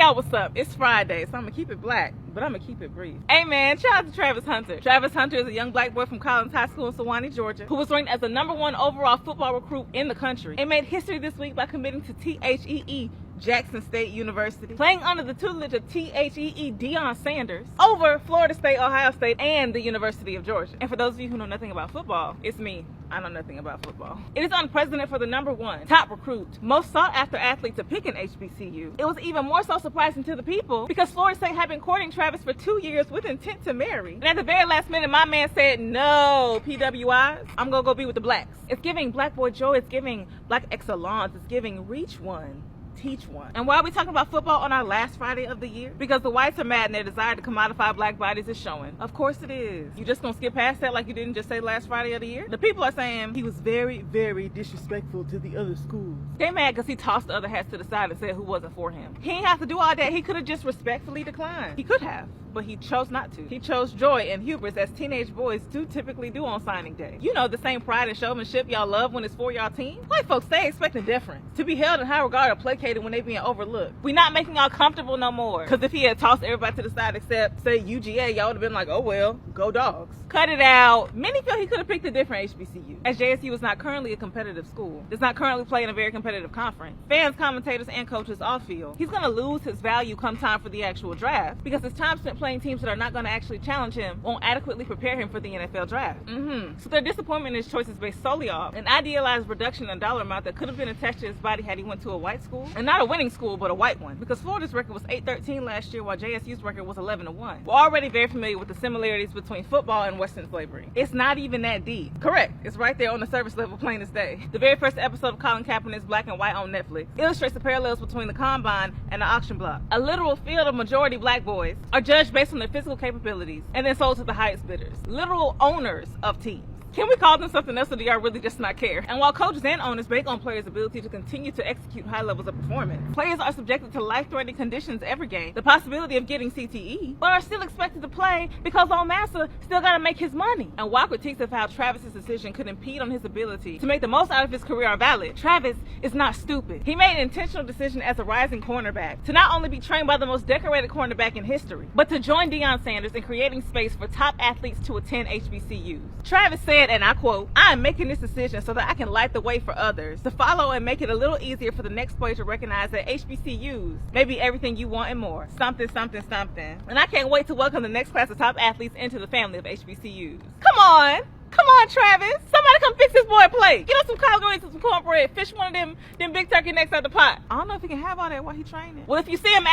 y'all what's up. It's Friday, so I'm gonna keep it black, but I'm gonna keep it brief. Hey man, shout out to Travis Hunter. Travis Hunter is a young black boy from Collins High School in Sewanee, Georgia, who was ranked as the #1 overall football recruit in the country and made history this week by committing to THEE Jackson State University, playing under the tutelage of THEE Deion Sanders over Florida State, Ohio State, and the University of Georgia. And for those of you who know nothing about football, it's me. I know nothing about football. It is unprecedented for the #1 top recruit, most sought after athlete to pick an HBCU. It was even more so surprising to the people because Florida State had been courting Travis for 2 years with intent to marry. And at the very last minute, my man said, no, PWIs, I'm gonna go be with the blacks. It's giving black boy joy, it's giving black excellence, it's giving reach one, teach one. And why are we talking about football on our last Friday of the year? Because the whites are mad and their desire to commodify black bodies is showing. Of course it is. You just gonna skip past that like you didn't just say last Friday of the year? The people are saying he was very, very disrespectful to the other schools. They mad because he tossed the other hats to the side and said who wasn't for him. He didn't have to do all that. He could have just respectfully declined. He could have, but he chose not to. He chose joy and hubris as teenage boys do typically do on signing day. You know, the same pride and showmanship y'all love when it's for y'all team. White folks, they expecting different. To be held in high regard or placated when they being overlooked. We not making y'all comfortable no more. Because if he had tossed everybody to the side except, say, UGA, y'all would have been like, oh well, go dogs. Cut it out. Many feel he could have picked a different HBCU, as JSU is not currently a competitive school. Does not currently play in a very competitive conference. Fans, commentators, and coaches all feel he's going to lose his value come time for the actual draft because his time spent playing teams that are not going to actually challenge him won't adequately prepare him for the NFL draft. So their disappointment in his choice is based solely off an idealized reduction in dollar amount that could have been attached to his body had he went to a white school, and not a winning school, but a white one, because Florida's record was 8-13 last year while JSU's record was 11-1. We're already very familiar with the similarities between football and Western slavery. It's not even that deep. Correct. It's right there on the surface level, plain as day. The very first episode of Colin Kaepernick's Black and White on Netflix illustrates the parallels between the combine and the auction block. A literal field of majority black boys are judged based on their physical capabilities and then sold to the highest bidders. Literal owners of teams. Can we call them something else, or do y'all really just not care? And while coaches and owners bank on players' ability to continue to execute high levels of performance, players are subjected to life-threatening conditions every game, the possibility of getting CTE, but are still expected to play because old Massa still gotta make his money. And while critiques of how Travis's decision could impede on his ability to make the most out of his career are valid, Travis is not stupid. He made an intentional decision as a rising cornerback to not only be trained by the most decorated cornerback in history, but to join Deion Sanders in creating space for top athletes to attend HBCUs. Travis said, and I quote, "I am making this decision so that I can light the way for others to follow and make it a little easier for the next player to recognize that HBCUs may be everything you want and more. Something, something, something. And I can't wait to welcome the next class of top athletes into the family of HBCUs." Come on! Come on, Travis. Somebody come fix this boy a plate. Get us some collard greens and some cornbread. Fish one of them big turkey necks out the pot. I don't know if he can have all that while he training. Well, if you see him